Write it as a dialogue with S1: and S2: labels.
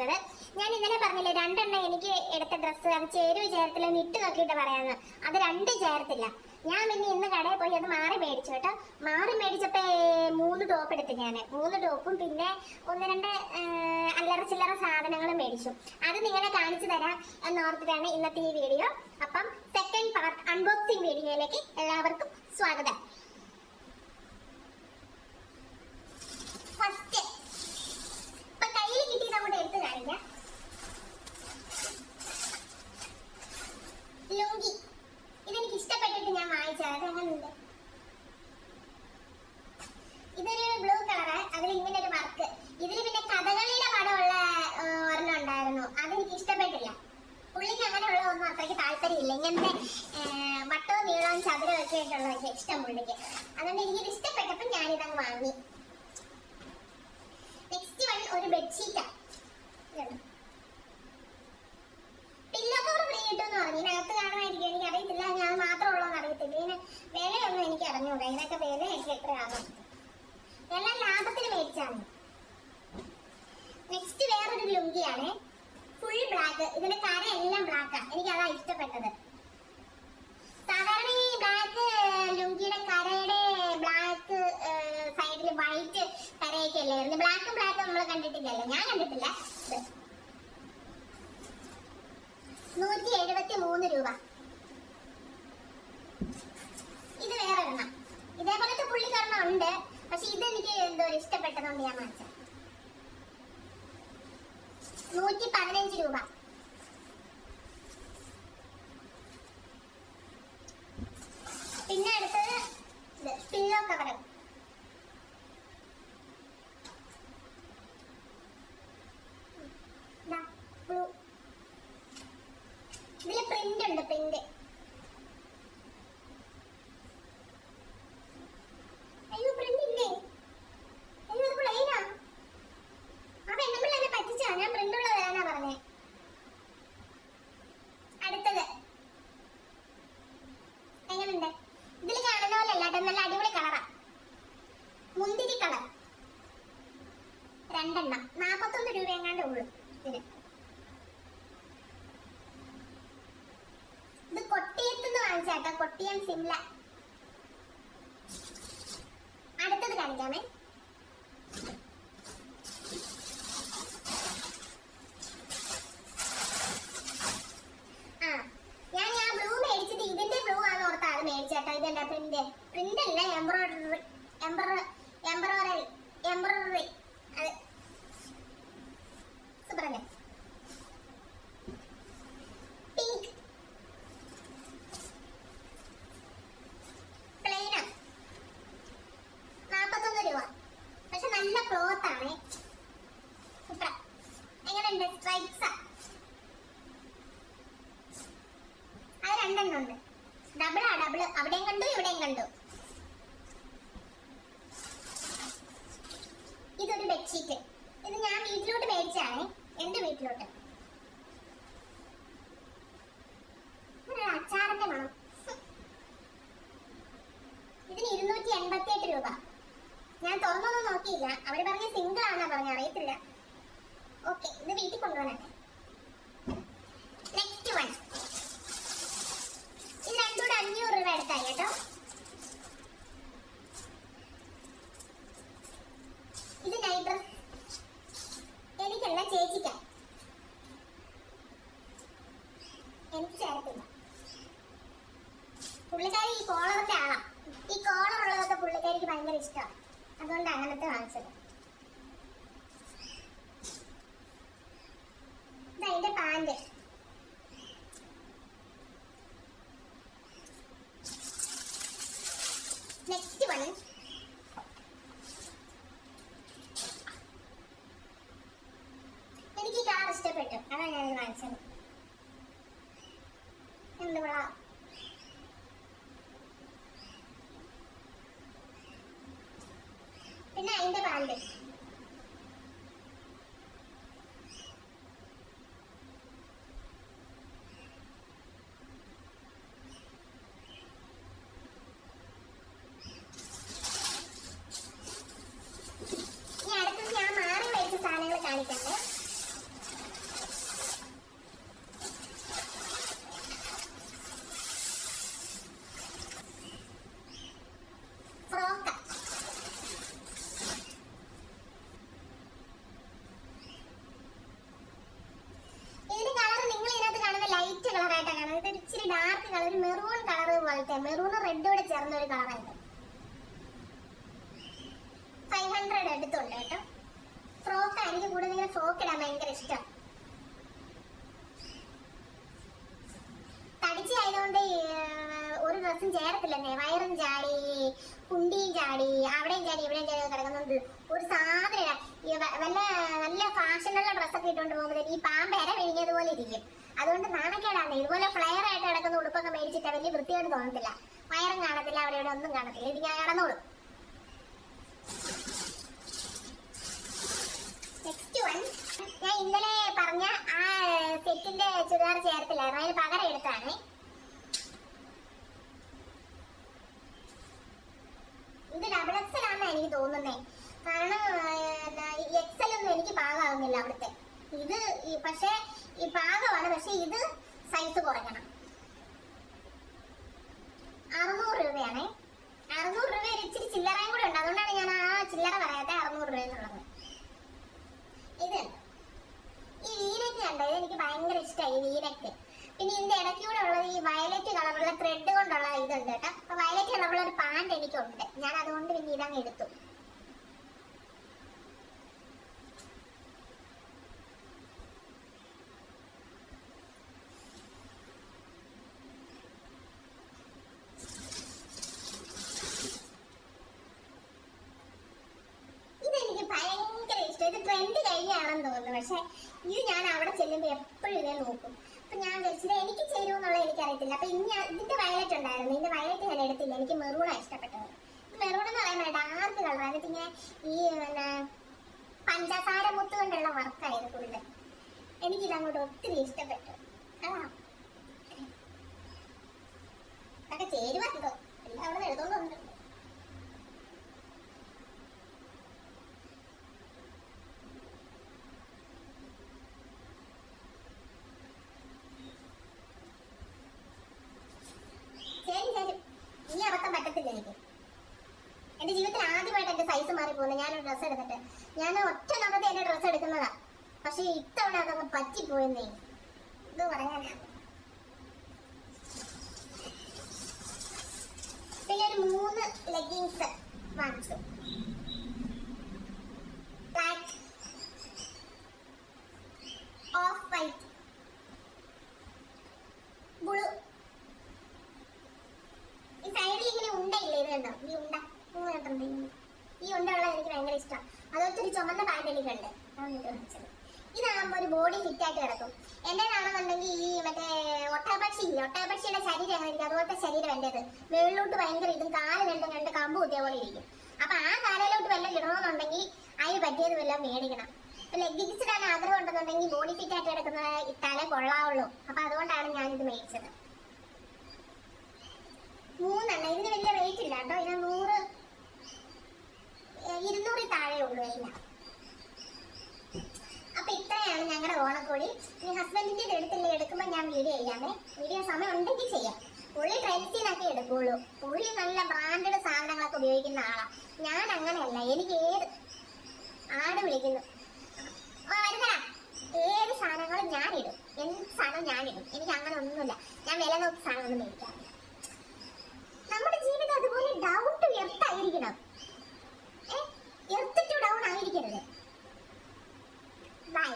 S1: ചെയ്യുന്നത്. ഞാൻ ഇന്നലെ പറഞ്ഞില്ലേ രണ്ടെണ്ണം എനിക്ക് എടുത്ത ഡ്രസ്സ് അത് ചേരുവ ചേർത്തില്ലെന്ന് ഇട്ട് നോക്കിയിട്ട് പറയാമെന്ന്. അത് രണ്ടും ചേർത്തില്ല. ഞാൻ പിന്നെ ഇന്ന് കടയിൽ പോയി അത് മാറി മേടിച്ചു കേട്ടോ. മാറി മേടിച്ചപ്പോ 3 ടോപ്പ് എടുത്തു. ഞാൻ 3 ടോപ്പും പിന്നെ 1-2 അല്ലറ ചില്ലറ സാധനങ്ങളും മേടിച്ചു. അത് നിങ്ങളെ കാണിച്ചു തരാം എന്നോർത്തിട്ടാണ് ഇന്നത്തെ ഈ വീഡിയോ. അപ്പം സെക്കൻഡ് പാർട്ട് അൺബോക്സിംഗ് വീഡിയോയിലേക്ക് എല്ലാവർക്കും സ്വാഗതം. ഫസ്റ്റ് ഇപ്പൊ കയ്യിൽ കിട്ടിയത് അങ്ങോട്ട് എടുത്ത് കാണിക്കാം. ലുങ്കി ഇതെനിക്ക് ഇഷ്ടപ്പെട്ടിട്ട് ഞാൻ വാങ്ങിച്ചത്. അത് അങ്ങനെയുണ്ട്. ഇതൊരു ബ്ലൂ കളറ്, അതിൽ ഇങ്ങനെ ഒരു വർക്ക്. ഇതിൽ പിന്നെ കഥകളിയുടെ പടമുള്ള ഒരെണ്ണം ഉണ്ടായിരുന്നു, അതെനിക്ക് ഇഷ്ടപ്പെട്ടില്ല. പുള്ളിക്ക് അങ്ങനെയുള്ളതൊന്നും അത്രയ്ക്ക് താല്പര്യമില്ല. ഇങ്ങനത്തെ വട്ടവും നീളവും ചതുരവും ഒക്കെ ആയിട്ടുള്ളതൊക്കെ ഇഷ്ടം പുള്ളിക്ക്. അതുകൊണ്ട് എനിക്കിത് ഇഷ്ടപ്പെട്ടപ്പോൾ ഞാനിതങ്ങ് വാങ്ങി. നെക്സ്റ്റ് വൺ ഒരു ബെഡ്ഷീറ്റാ. പില്ലോ കവർ ഫ്രീ കിട്ടുമെന്ന് പറഞ്ഞു. ഇതിനകത്ത് കാണുമായിരിക്കും, എനിക്ക് അറിയത്തില്ല. ഞാൻ മാത്രമുള്ളതെന്ന് അറിയത്തില്ല. ഇതിന് വിലയൊന്നും എനിക്ക് അറിഞ്ഞൂടാ. ഇതിനൊക്കെ വില എനിക്ക് എത്രയാകും. എല്ലാം ലാഭത്തിന് മേടിച്ചാണ്. നെക്സ്റ്റ് വേറൊരു ലുങ്കിയാണ്, ഫുൾ ബ്ലാക്ക്. ഇതിന്റെ കര എല്ലാം ബ്ലാക്കാ. എനിക്ക് അതാ ഇഷ്ടപ്പെട്ടത്. സാധാരണ ഈ ബ്ലാക്ക് ലുങ്കിയുടെ കരയുടെ ബ്ലാക്ക് സൈഡിൽ വൈറ്റ് കരയൊക്കെ അല്ലായിരുന്നു. ബ്ലാക്കും നമ്മൾ കണ്ടിട്ടില്ലല്ലോ. ഞാൻ കണ്ടിട്ടില്ല. 173 രൂപ. ഇത് വേറെ എണ്ണം. ഇതേപോലത്തെ പുള്ളിക്കാരണം ഉണ്ട്, പക്ഷെ ഇതെനിക്ക് എന്തോ ഇഷ്ടപ്പെട്ടതുകൊണ്ട് ഞാൻ വാങ്ങിച്ചത്. 115 രൂപ. പിന്നെ അടുത്തത് പില്ലോ കവർ. ഇതില് പ്രിന്റ് ഉണ്ട്. പ്രിന്റ് അയ്യോ പ്രിന്റ് ഇല്ലേ? അയ്യോ അത് പ്ലെയിനാ. ആ പെണ്ണുമ്പിള്ള എന്നെ പറ്റിച്ചാ. ഞാൻ പ്രിന്റ് ഉള്ള വരാനാ പറഞ്ഞേ. അടുത്തത് എങ്ങനെയുണ്ട്? ഇതിൽ കാണുന്ന പോലെ അല്ല, നല്ല അടിപൊളി കളറാ. മുന്തിരി കളർ. 2 എണ്ണം 41 രൂപ എങ്ങാണ്ടേ ഉള്ളൂ ഇതിന്. ഇത് കൊട്ടിയത്തുനിന്ന് വാങ്ങിച്ചാട്ടോ, കൊട്ടിയം സിംല. അടുത്തത് കാണിക്കാമേ. ഞാൻ ബ്ലൂ മേടിച്ചിട്ട് ഇതിന്റെ ബ്ലൂ ആണ് ഓർത്താ അത് മേടിച്ചേട്ടോ. ഇതെന്താ പ്രിന്റ്? പ്രിന്റ് അല്ല, എംബ്രോയിഡറി. അത് സൂപ്പറല്ലേ? പിങ്ക് പ്ലെയിനാ. 41 രൂപ. പക്ഷെ നല്ല ക്ലോത്ത് ആണ്. സൂപ്പർ. എങ്ങനെയുണ്ട്? സ്ട്രൈപ്സാ. അത് 2 എണ്ണം ഉണ്ട്. ഡബിളാ. അവിടെയും കണ്ടു, ഇവിടെയും കണ്ടു. ഇതൊരു ബെഡ്ഷീറ്റ്. ഇത് ഞാൻ വീട്ടിലോട്ട് മേടിച്ചാണ്, എന്റെ വീട്ടിലോട്ട്. അച്ചാറിന്റെ മണം. ഇതിന് 288 രൂപ. ഞാൻ തുറന്നൊന്നും നോക്കിയില്ല. അവര് പറഞ്ഞ സിംഗിൾ ആണെന്നാ പറഞ്ഞ, അറിയത്തില്ല. ഓക്കെ, ഇത് വീട്ടിൽ കൊണ്ടുപോകണേ. Next one. ഇത് രണ്ടും കൂടെ 500 രൂപ എടുത്തായി കേട്ടോ. ഇത് നൈറ്റ് ഡ്രസ്. എനിക്കല്ല, ചേച്ചിക്കാ. എനിക്ക് ചേരത്തില്ല. പുള്ളിക്കാരി ഈ കോളറിന്റെ ആളാ. ഈ കോളർ ഉള്ളതൊക്കെ പുള്ളിക്കാരിക്ക് ഭയങ്കര ഇഷ്ടമാണ്. അതുകൊണ്ട് അങ്ങനത്തെ വാങ്ങിച്ചത്. ഇതതിന്റെ പാന്റ്. Next one. എനിക്ക് കാർ ഇഷ്ടപ്പെട്ടു, അതാണ് ഞാൻ വാങ്ങിച്ചത്. എന്തുവാ? പിന്നെ അതിന്റെ പാന്റ്. കാണിക്കണ്ടേ. റെഡ് കൂടെ ചേർന്ന ഒരു കളറായിട്ട് 500 എടുത്തുണ്ട് കേട്ടോ. ഫ്രോക്ക് എനിക്ക് കൂടുതൽ ഫ്രോക്ക് ഇടാൻ ഭയങ്കര ഇഷ്ടം. തടിച്ച് ആയതുകൊണ്ട് ഒരു ഡ്രസ്സും ചേരത്തില്ലെന്നേ. വയറും ചാടി, കുണ്ടിയും ചാടി, അവിടെയും ചാടി ഇവിടെയും ചാടി കിടക്കുന്നുണ്ട്. ഒരു സാധനം വല്ല നല്ല ഫാഷനുള്ള ഡ്രസ്സൊക്കെ ഇട്ടുകൊണ്ട് പോകുമ്പോൾ ഈ പാമ്പേര വിഴിഞ്ഞതുപോലെ ഇരിക്കും. അതുകൊണ്ട് നാണക്കേടാണ്. ഇതുപോലെ ഫ്ലെയർ ആയിട്ട് കിടക്കുന്ന ഉടുപ്പൊക്കെ മേടിച്ചിട്ട് വലിയ വൃത്തിയായിട്ട് തോന്നത്തില്ല. വയറും കാണത്തില്ല, അവിടെ ഇവിടെ ഒന്നും കാണത്തില്ല. ഇത് ഞാൻ കിടന്നോളൂ. നെക്സ്റ്റ് വൺ, ഞാൻ ഇന്നലെ പറഞ്ഞ ആ സെറ്റിന്റെ ചുരിദാർ ചേർത്തില്ലായിരുന്നു, അതിന് പകരം എടുത്താണ്. ഇത് ഡബിൾ എക്സൽ ആണെന്ന് എനിക്ക് തോന്നുന്നേ. കാരണം എക്സൽ ഒന്നും എനിക്ക് പാകമാകുന്നില്ല അവിടുത്തെ. ഇത് പക്ഷേ ഈ പാകമാണ്, പക്ഷെ ഇത് സൈസ് കുറയ്ക്കണം. 600 രൂപയാണേ. 600 രൂപ ഇച്ചിരി ചില്ലറയും കൂടെ ഉണ്ട്. അതുകൊണ്ടാണ് ഞാൻ ആ ചില്ലറ പറയാത്തെ 600 രൂപ എന്നുള്ളത്. ഇത് ഈ വീനക്ക് കണ്ടോ, ഇത് എനിക്ക് ഭയങ്കര ഇഷ്ടമായി ഈ വീനക്ക്. പിന്നെ ഇതിന്റെ ഇടയ്ക്കൂടെ ഉള്ളത് ഈ വയലറ്റ് കളറുള്ള ത്രെഡ് കൊണ്ടുള്ള ഇതുണ്ട് കേട്ടോ. അപ്പൊ വയലറ്റ് കളറുള്ള ഒരു പാന്റ് എനിക്കുണ്ട്. ഞാൻ അതുകൊണ്ട് പിന്നെ ഇതങ്ങ് എടുത്തു. ഇതെനിക്ക് ഭയങ്കര ഇഷ്ടം. ഇത് ട്രെൻഡ് കഴിഞ്ഞാണെന്ന് തോന്നുന്നു. പക്ഷെ ഇത് ഞാൻ അവിടെ ചെല്ലുമ്പോൾ എപ്പോഴും ഇതേ നോക്കും. അപ്പൊ ഞാൻ വിചാരിച്ചത് എനിക്ക് ചേരുമെന്നുള്ള എനിക്കറിയത്തില്ല. അപ്പൊ ഇനി ഇതിന്റെ വയലറ്റ് ഉണ്ടായിരുന്നു. ഇതിന്റെ വയലറ്റ് ഞാൻ എടുത്തില്ല. എനിക്ക് മെറൂണാണ് ഇഷ്ടപ്പെട്ടത്. മെറൂൺ എന്ന് പറയുന്നത് ഡാർക്ക് കളർ. അതിന് ഇങ്ങനെ ഈ പഞ്ചസാര മുത്ത് കൊണ്ടുള്ള വർക്കായത് ഫുള്ള്. എനിക്കിതങ്ങോട്ട് ഒത്തിരി ഇഷ്ടപ്പെട്ടു. അതൊക്കെ ചേരുവാട്ടോ. എല്ലാം അവിടെ എടുത്തോണ്ട് വന്നിട്ടുണ്ട്. ഇനി അബദ്ധം പറ്റത്തില്ല എനിക്ക്. എന്റെ ജീവിതത്തിൽ ആദ്യമായിട്ട് എന്റെ സൈസ് മാറി പോകുന്നത് ഞാനൊരു ഡ്രസ്സ് എടുത്തിട്ട്. ഞാൻ ഒറ്റ നോക്കത്തെ എന്റെ ഡ്രസ്സ് എടുക്കുന്നതാ. പക്ഷെ ഇത്തവണ അതൊന്ന് പറ്റിപ്പോയെന്നേ. ഇത് പറയാനാ. പിന്നെ ഒരു 3 ലെഗിങ്സ് വാങ്ങിച്ചു. Black, of white, blue. ഈ സൈഡിൽ ഇങ്ങനെ ഉണ്ടയില്ലേ, ഇത് കണ്ടോ ഈ ഉണ്ട. ഈ ഉണ്ടുള്ള എനിക്ക് ഭയങ്കര ഇഷ്ടം. അതുപോലത്തെ ഒരു ചുമന്ന പാന്റ് എനിക്കുണ്ട്. ഇതാകുമ്പോൾ ഒരു ബോഡി ഫിറ്റ് ആയിട്ട് കിടക്കും. എന്റേതാണെന്നുണ്ടെങ്കിൽ ഈ മറ്റേ ഒട്ടകപക്ഷി ഇല്ല, ഒട്ടകപക്ഷിയുടെ ശരീരം അങ്ങനെ ഇരിക്കും. അതുപോലത്തെ ശരീരം എന്റേത്. മുകളിലോട്ട് ഭയങ്കര ഇതും, കാല് രണ്ടും 2 കമ്പ് കുത്തിയ പോലെ ഇരിക്കും. അപ്പൊ ആ കാലിലോട്ട് വല്ലതും ഇടണമെന്നുണ്ടെങ്കിൽ അതിന് പറ്റിയത് വല്ലതും മേടിക്കണം. ലെഗിങ്സ് ഇടാൻ ആഗ്രഹം ഉണ്ടെന്നുണ്ടെങ്കിൽ ബോഡി ഫിറ്റ് ആയിട്ട് കിടക്കുന്ന ഇട്ടാലേ കൊള്ളാവുള്ളൂ. അപ്പൊ അതുകൊണ്ടാണ് ഞാനിത് മേടിച്ചത്. 3 ഇതിന് വലിയ റേറ്റ് ഇല്ല കേട്ടോ. ഇതിന് 200 താഴെ ഉള്ളൂ എല്ലാം. അപ്പൊ ഇത്രയാണ് ഞങ്ങളുടെ ഓണക്കോടി. ഇനി ഹസ്ബൻഡിന്റെ എടുക്കുമ്പോൾ ഞാൻ വീഡിയോ ചെയ്യാമേ. വീഡിയോ സമയം ഉണ്ടെങ്കിൽ ചെയ്യാം. പുള്ളി ട്രെൻഡ്സിനൊക്കെ എടുക്കുള്ളൂ. പുള്ളി നല്ല ബ്രാൻഡഡ് സാധനങ്ങളൊക്കെ ഉപയോഗിക്കുന്ന ആളാ. ഞാൻ അങ്ങനെയല്ല. എനിക്ക് ഏത് ആട് വിളിക്കുന്നു വരുന്നടാ, ഏത് സാധനങ്ങളും ഞാനിടും. എന്ത് സാധനം ഞാനിടും. എനിക്ക് അങ്ങനെ ഒന്നുമില്ല. ഞാൻ വില നോക്കി സാധനം ഒന്നും മേടിക്കാറില്ല. നമ്മുടെ ജീവിതം അതുപോലെ ഡൗൺ ടു എർത്ത് ആയിരിക്കണം. എർത്ത് ടു ഡൗൺ ആയിരിക്കരുത്. ബൈ.